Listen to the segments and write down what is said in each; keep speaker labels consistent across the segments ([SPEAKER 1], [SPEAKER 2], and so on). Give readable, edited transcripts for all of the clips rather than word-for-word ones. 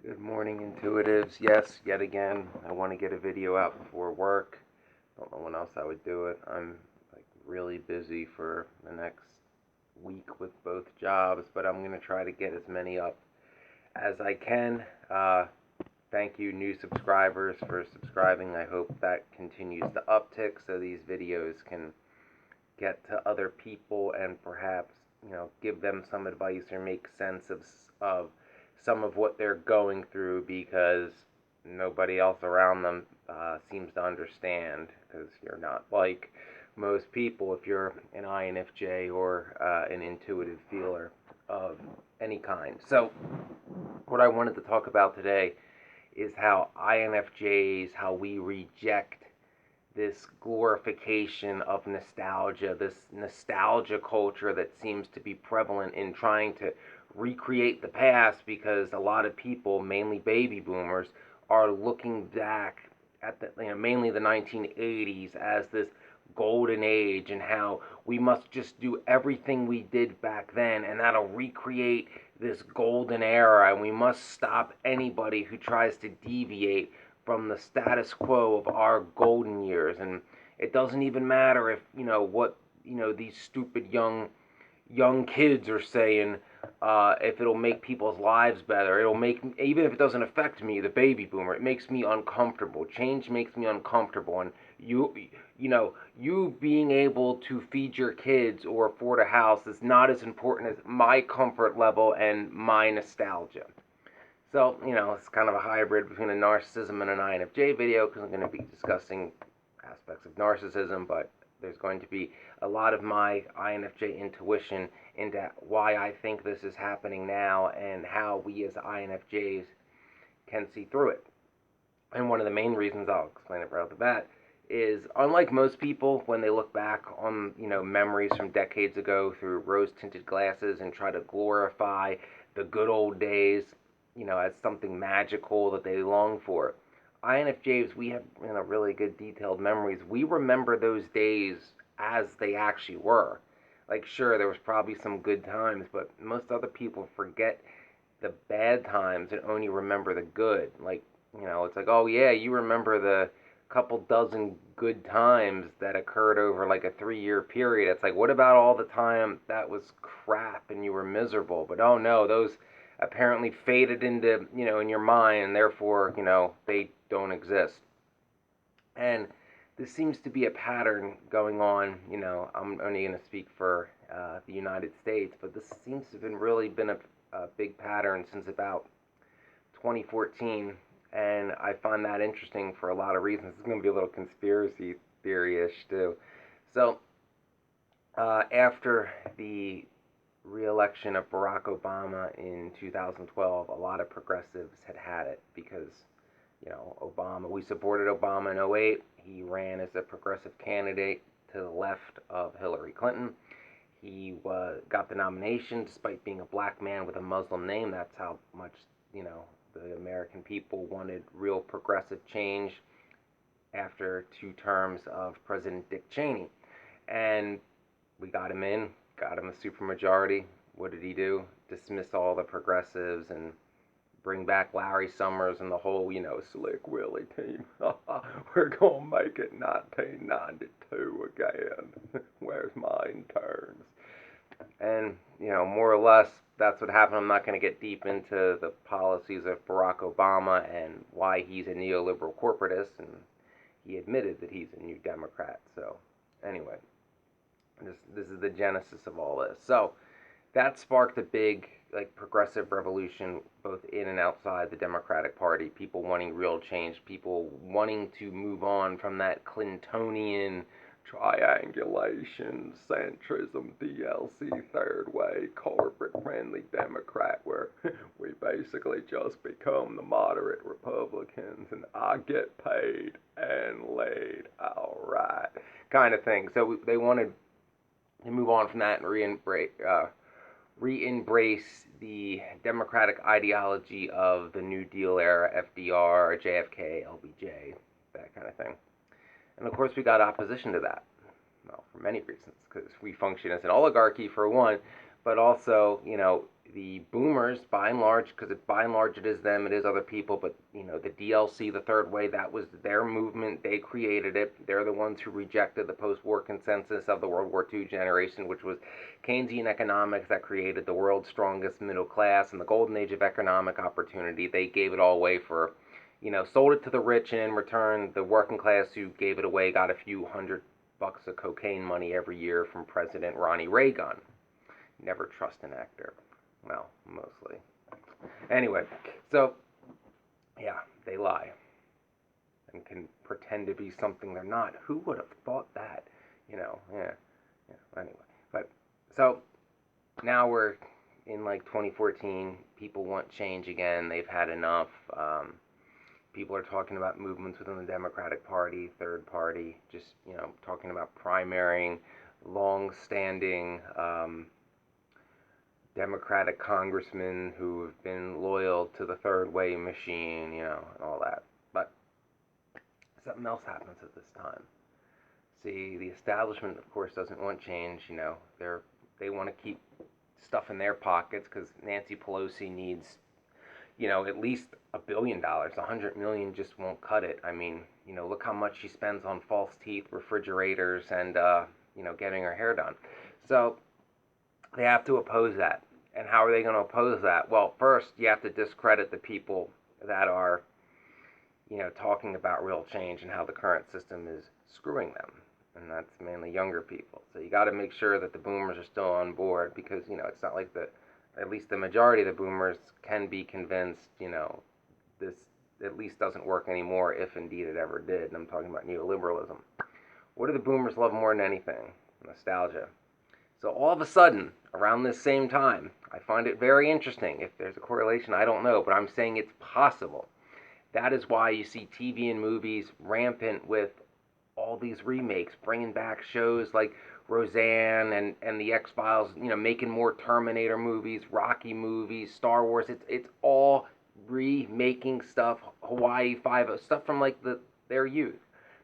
[SPEAKER 1] Good morning, intuitives. Yes, yet again, I want to get a video out before work. Don't know when else I would do it. I'm really busy for the next week with both jobs, but I'm gonna try to get as many up as I can. Thank you, new subscribers, for subscribing. I hope that continues to uptick so these videos can get to other people and perhaps give them some advice or make sense of some of what they're going through, because nobody else around them seems to understand, because you're not like most people if you're an INFJ or an intuitive feeler of any kind. So what I wanted to talk about today is how INFJs, how we reject this glorification of nostalgia, this nostalgia culture that seems to be prevalent in trying to recreate the past, because a lot of people, mainly baby boomers, are looking back at mainly the 1980s as this golden age, and how we must just do everything we did back then and that'll recreate this golden era, and we must stop anybody who tries to deviate from the status quo of our golden years. And it doesn't even matter if what these stupid young kids are saying. If it'll make people's lives better, it'll make, even if it doesn't affect me, the baby boomer, it makes me uncomfortable. Change makes me uncomfortable. And you being able to feed your kids or afford a house is not as important as my comfort level and my nostalgia. So, it's kind of a hybrid between a narcissism and an INFJ video, because I'm going to be discussing aspects of narcissism, but there's going to be a lot of my INFJ intuition into why I think this is happening now and how we as INFJs can see through it. And one of the main reasons, I'll explain it right off the bat, is unlike most people, when they look back on memories from decades ago through rose-tinted glasses and try to glorify the good old days, as something magical that they long for, INFJs, we have really good detailed memories. We remember those days as they actually were. Like, sure, there was probably some good times, but most other people forget the bad times and only remember the good. Like, it's like, oh yeah, you remember the couple dozen good times that occurred over like a 3-year period. It's like, what about all the time that was crap and you were miserable? But oh no, those apparently faded into, in your mind, and therefore, they don't exist. And this seems to be a pattern going on. I'm only going to speak for the United States, but this seems to have been a big pattern since about 2014, and I find that interesting for a lot of reasons. It's going to be a little conspiracy theory-ish too. So, after the re-election of Barack Obama in 2012, a lot of progressives had it, because Obama, we supported Obama in '08. He ran as a progressive candidate to the left of Hillary Clinton. He got the nomination despite being a black man with a Muslim name. That's how much the American people wanted real progressive change after 2 terms of President Dick Cheney. And we got him in, got him a supermajority. What did he do? Dismiss all the progressives and bring back Larry Summers and the whole, Slick Willie team. We're going to make it 1992 again. Where's my interns? And, more or less, that's what happened. I'm not going to get deep into the policies of Barack Obama and why he's a neoliberal corporatist, and he admitted that he's a new Democrat. So, anyway, this is the genesis of all this. So, that sparked a big progressive revolution both in and outside the Democratic Party. People wanting real change, people wanting to move on from that Clintonian triangulation, centrism, DLC, third way, corporate friendly Democrat, where we basically just become the moderate Republicans and I get paid and laid, all right, kind of thing. So they wanted to move on from that and re-embrace the democratic ideology of the New Deal era, FDR, JFK, LBJ, that kind of thing. And of course, we got opposition to that. Well, for many reasons, because we function as an oligarchy, for one, but also, the boomers, by and large, because by and large it is them, it is other people, but the DLC, the third way, that was their movement. They created it. They're the ones who rejected the post-war consensus of the World War II generation, which was Keynesian economics that created the world's strongest middle class and the golden age of economic opportunity. They gave it all away for, sold it to the rich, and in return, the working class who gave it away got a few $100 of cocaine money every year from President Ronnie Reagan. Never trust an actor. Well, mostly. Anyway, so, yeah, they lie and can pretend to be something they're not. Who would have thought that? Yeah. Anyway, but, so, now we're in, 2014. People want change again. They've had enough. People are talking about movements within the Democratic Party, third party, just, talking about primarying long-standing, Democratic congressmen who have been loyal to the third way machine, and all that. But something else happens at this time. See, the establishment, of course, doesn't want change. They want to keep stuff in their pockets because Nancy Pelosi needs, at least $1 billion. $100 million just won't cut it. I mean, look how much she spends on false teeth, refrigerators, and getting her hair done. So they have to oppose that. And how are they going to oppose that? Well, first, you have to discredit the people that are, talking about real change and how the current system is screwing them. And that's mainly younger people. So you got to make sure that the boomers are still on board because, it's not like at least the majority of the boomers can be convinced, this at least doesn't work anymore if indeed it ever did. And I'm talking about neoliberalism. What do the boomers love more than anything? Nostalgia. So all of a sudden, around this same time, I find it very interesting. If there's a correlation, I don't know, but I'm saying it's possible. That is why you see TV and movies rampant with all these remakes, bringing back shows like Roseanne and the X-Files, making more Terminator movies, Rocky movies, Star Wars. It's all remaking stuff, Hawaii Five-O, stuff from their youth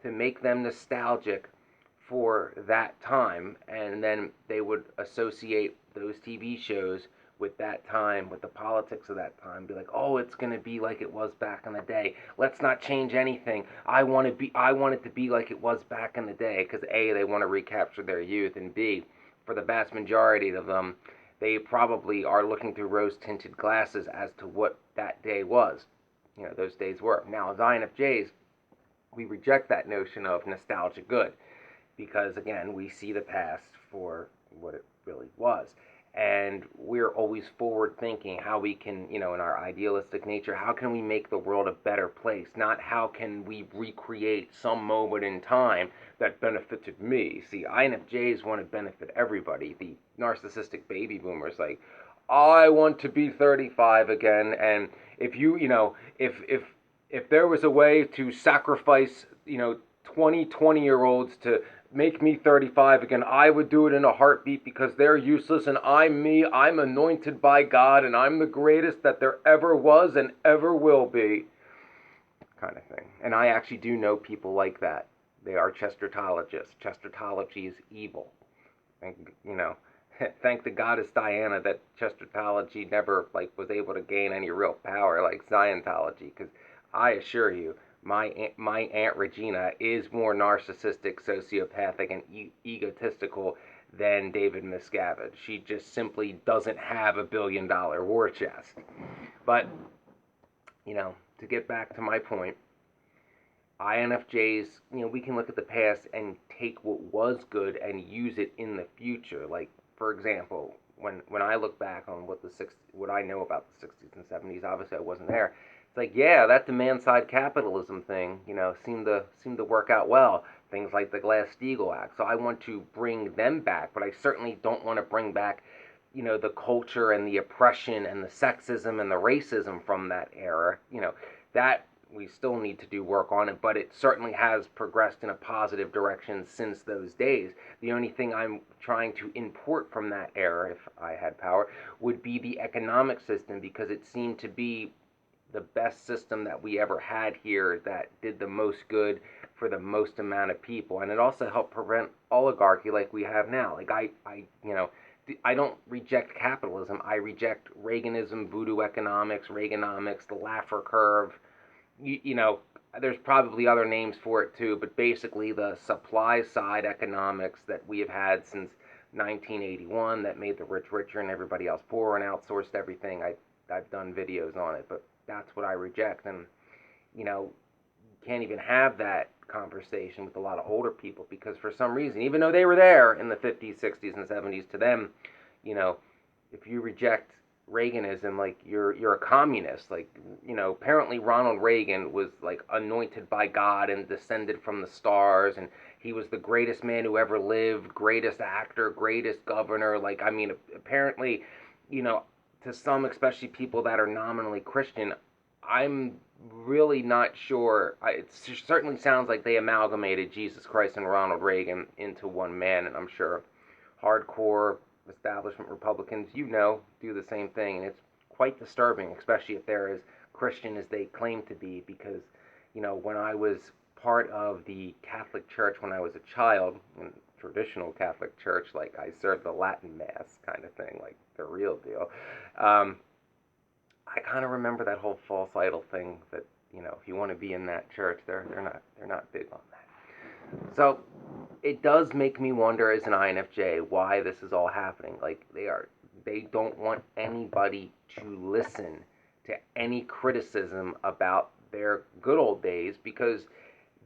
[SPEAKER 1] to make them nostalgic for that time, and then they would associate those TV shows with that time, with the politics of that time, be like, oh, it's going to be like it was back in the day. Let's not change anything. I want it to be like it was back in the day, because A, they want to recapture their youth, and B, for the vast majority of them, they probably are looking through rose-tinted glasses as to what that day was. Those days were. Now, as INFJs, we reject that notion of nostalgia good, because again, we see the past for what it really was. And we're always forward thinking how we can, in our idealistic nature, how can we make the world a better place? Not how can we recreate some moment in time that benefited me. See, INFJs want to benefit everybody. The narcissistic baby boomers, I want to be 35 again, and if if there was a way to sacrifice, 20-year-olds to make me 35 again, I would do it in a heartbeat because they're useless and I'm me, I'm anointed by God, and I'm the greatest that there ever was and ever will be, kind of thing. And I actually do know people like that. They are Chestertologists. Chestertology is evil. And, thank the goddess Diana that Chestertology never, was able to gain any real power like Scientology, because I assure you, my Aunt Regina is more narcissistic, sociopathic, and egotistical than David Miscavige. She just simply doesn't have $1 billion war chest. But, to get back to my point, INFJs, we can look at the past and take what was good and use it in the future. Like, for example, when I look back on what I know about the 60s and 70s, obviously I wasn't there. It's like, yeah, that demand-side capitalism thing, seemed to work out well. Things like the Glass-Steagall Act. So I want to bring them back, but I certainly don't want to bring back, the culture and the oppression and the sexism and the racism from that era. That we still need to do work on it, but it certainly has progressed in a positive direction since those days. The only thing I'm trying to import from that era, if I had power, would be the economic system, because it seemed to be the best system that we ever had here that did the most good for the most amount of people. And it also helped prevent oligarchy like we have now. I don't reject capitalism. I reject Reaganism, voodoo economics, Reaganomics, the Laffer curve. You know, there's probably other names for it too, but basically the supply side economics that we have had since 1981 that made the rich richer and everybody else poor and outsourced everything. I've done videos on it, but that's what I reject. And you know, can't even have that conversation with a lot of older people because for some reason, even though they were there in the 50s, 60s, and 70s, to them, you know, if you reject Reaganism, like you're a communist. Like, you know, apparently Ronald Reagan was like anointed by God and descended from the stars, and he was the greatest man who ever lived, greatest actor, greatest governor. Like, I mean, apparently, you know, to some, especially people that are nominally Christian, I'm really not sure. It certainly sounds like they amalgamated Jesus Christ and Ronald Reagan into one man, and I'm sure hardcore establishment Republicans, you know, do the same thing, and it's quite disturbing, especially if they're as Christian as they claim to be. Because, you know, when I was part of the Catholic Church when I was a child, in traditional Catholic Church, like I served the Latin Mass kind of thing, like the real deal. Um, I kind of remember that whole false idol thing. That, you know, if you want to be in that church, they're not big on that. So it does make me wonder as an INFJ why this is all happening. Like they don't want anybody to listen to any criticism about their good old days, because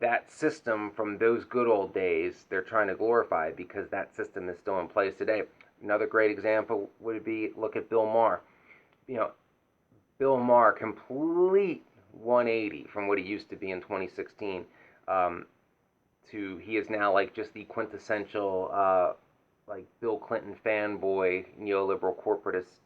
[SPEAKER 1] that system from those good old days they're trying to glorify, because that system is still in place today. Another great example would be, look at Bill Maher. You know, Bill Maher, complete 180 from what he used to be in 2016. To he is now like just the quintessential like Bill Clinton fanboy, neoliberal corporatist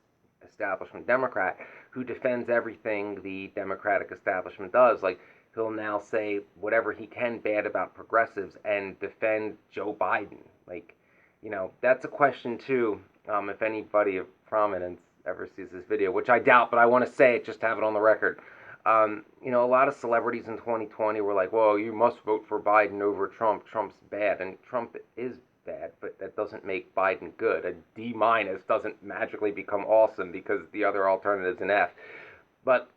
[SPEAKER 1] establishment Democrat who defends everything the Democratic establishment does. Like, he'll now say whatever he can bad about progressives and defend Joe Biden. Like, you know, that's a question too. If anybody of prominence ever sees this video, which I doubt, but I want to say it just to have it on the record. You know, a lot of celebrities in 2020 were like, well, you must vote for Biden over Trump. Trump's bad. And Trump is bad, but that doesn't make Biden good. A D minus doesn't magically become awesome because the other alternative is an F. But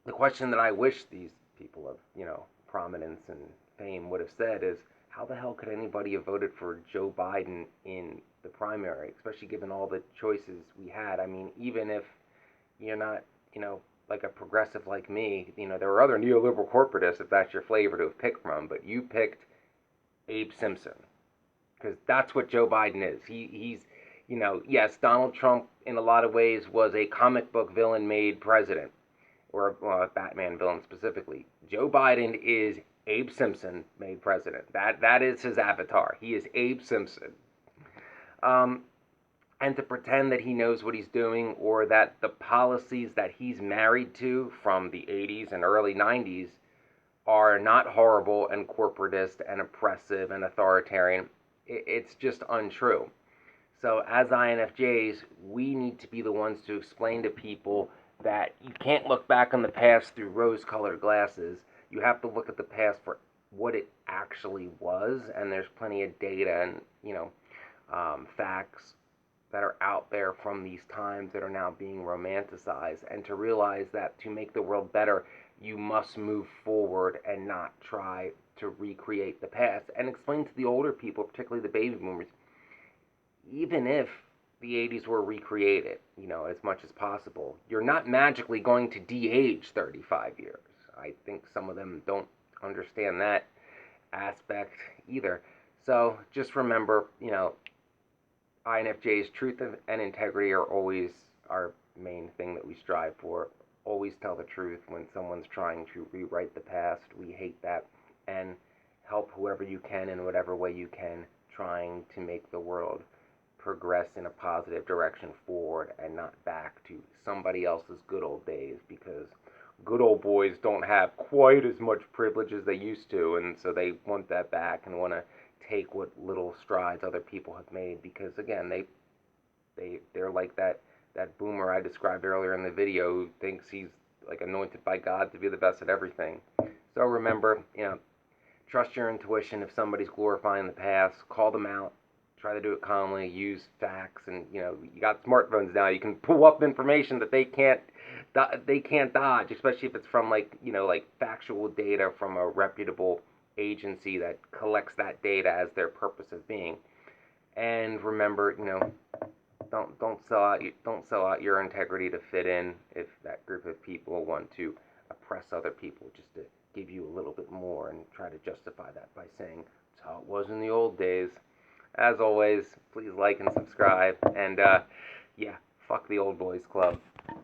[SPEAKER 1] the question that I wish these people of, you know, prominence and fame would have said is, how the hell could anybody have voted for Joe Biden in the primary, especially given all the choices we had? I mean, even if you're not, you know, like a progressive like me, you know, there are other neoliberal corporatists, if that's your flavor, to have picked from, but you picked Abe Simpson, because that's what Joe Biden is. He's, you know, yes, Donald Trump in a lot of ways was a comic book villain made president, or a Batman villain specifically. Joe Biden is Abe Simpson made president. That is his avatar. He is Abe Simpson. Um, and to pretend that he knows what he's doing, or that the policies that he's married to from the 80s and early 90s are not horrible and corporatist and oppressive and authoritarian, it's just untrue. So as INFJs, we need to be the ones to explain to people that you can't look back on the past through rose-colored glasses. You have to look at the past for what it actually was, and there's plenty of data and, you know, facts that are out there from these times that are now being romanticized, and to realize that to make the world better, you must move forward and not try to recreate the past, and explain to the older people, particularly the baby boomers, even if the 80s were recreated, you know, as much as possible, you're not magically going to de-age 35 years. I think some of them don't understand that aspect either. So just remember, you know, INFJ's truth and integrity are always our main thing that we strive for. Always tell the truth when someone's trying to rewrite the past. We hate that. And help whoever you can in whatever way you can, trying to make the world progress in a positive direction forward and not back to somebody else's good old days, because good old boys don't have quite as much privilege as they used to, and so they want that back and want to take what little strides other people have made, because again, they're like that boomer I described earlier in the video who thinks he's like anointed by God to be the best at everything. So remember, you know, trust your intuition. If somebody's glorifying the past, call them out. try to do it calmly, use facts, and you got smartphones now. You can pull up information that they can't dodge, especially if it's from like factual data from a reputable agency that collects that data as their purpose of being. And remember, don't sell out your integrity to fit in if that group of people want to oppress other people just to give you a little bit more and try to justify that by saying it's how it was in the old days. As always, please like and subscribe, and yeah, fuck the old boys club.